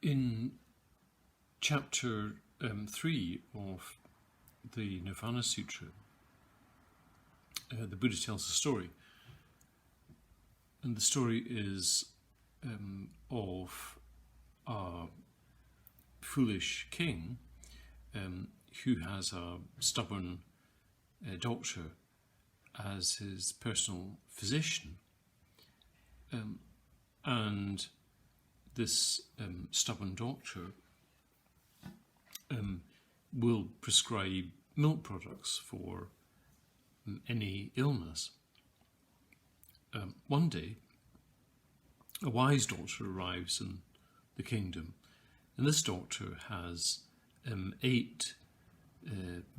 In chapter 3 of the Nirvana Sutra, the Buddha tells a story. And the story is of a foolish king who has a stubborn doctor as his personal physician. And this stubborn doctor will prescribe milk products for any illness. One day, a wise doctor arrives in the kingdom, and this doctor has 8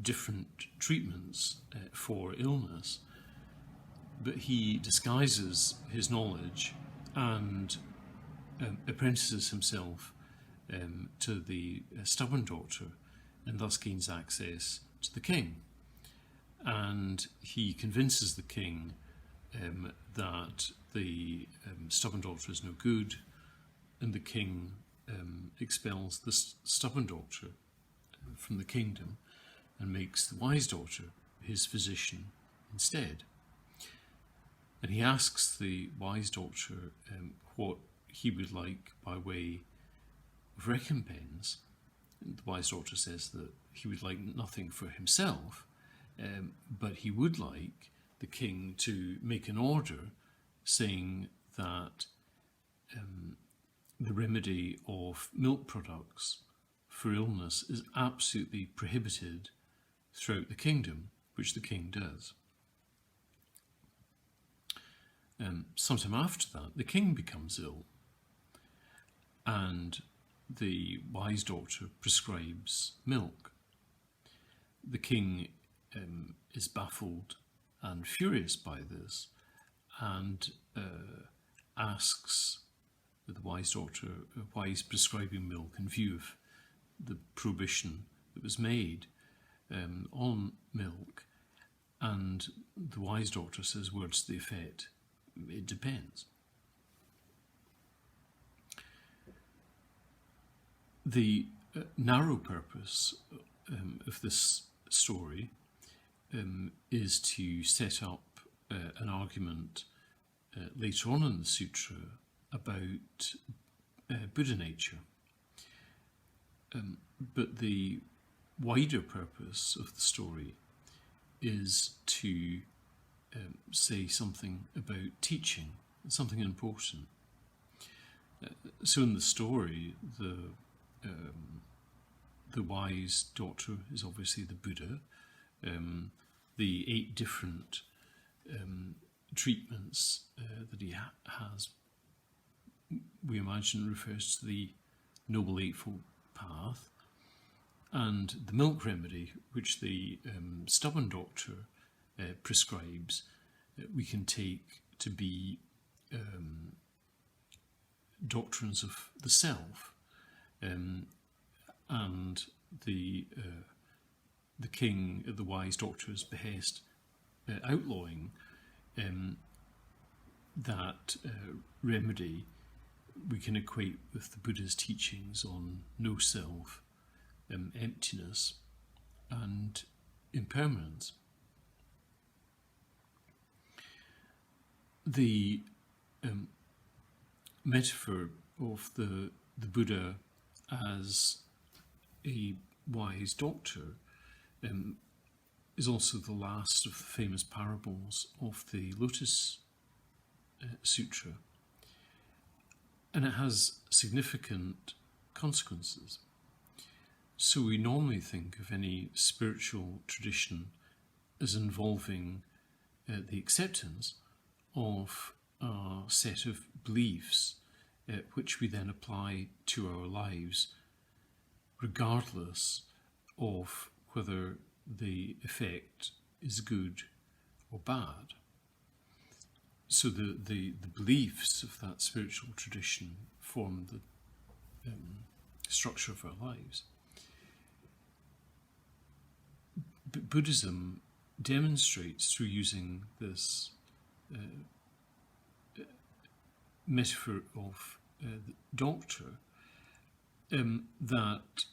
different treatments for illness, but he disguises his knowledge and apprentices himself to the stubborn doctor, and thus gains access to the king. And he convinces the king that the stubborn doctor is no good, and the king expels the stubborn doctor from the kingdom and makes the wise doctor his physician instead. And he asks the wise doctor what he would like by way of recompense. And the wise doctor says that he would like nothing for himself, but he would like the king to make an order saying that the remedy of milk products for illness is absolutely prohibited throughout the kingdom, which the king does. Sometime after that, the king becomes ill, and the wise doctor prescribes milk. The king is baffled and furious by this, and asks the wise doctor why he's prescribing milk in view of the prohibition that was made on milk. And the wise doctor says words to the effect, "It depends." The narrow purpose of this story is to set up an argument later on in the sutra about Buddha nature. But the wider purpose of the story is to say something about teaching, something important. So in the story, the wise doctor is obviously the Buddha. The 8 different treatments that he has, we imagine, refers to the Noble Eightfold Path, and the milk remedy, which the stubborn doctor prescribes, we can take to be doctrines of the self, and the king at the wise doctor's behest outlawing that remedy we can equate with the Buddha's teachings on no self, emptiness and impermanence. The metaphor of the Buddha as a wise doctor is also the last of the famous parables of the Lotus Sutra, and it has significant consequences. So we normally think of any spiritual tradition as involving the acceptance of a set of beliefs which we then apply to our lives, regardless of whether the effect is good or bad. So the beliefs of that spiritual tradition form the structure of our lives. But Buddhism demonstrates through using this metaphor of the doctor that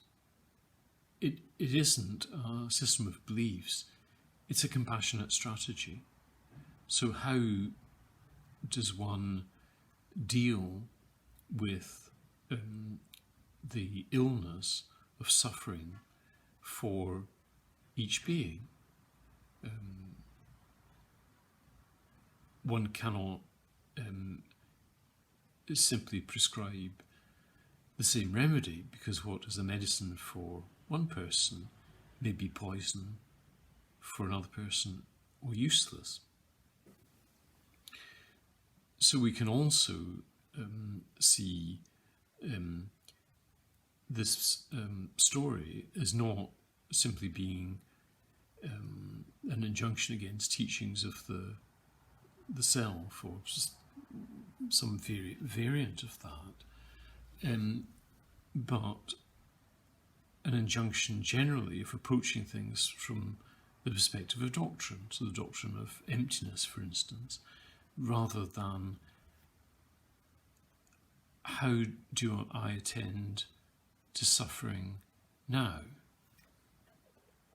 it isn't a system of beliefs, it's a compassionate strategy. So how does one deal with the illness of suffering for each being? One cannot simply prescribe the same remedy, because what is a medicine for one person may be poison for another person, or useless. So we can also see this story as not simply being an injunction against teachings of the self, or just some variant of that, but an injunction generally of approaching things from the perspective of doctrine, so the doctrine of emptiness, for instance, rather than how do I attend to suffering now?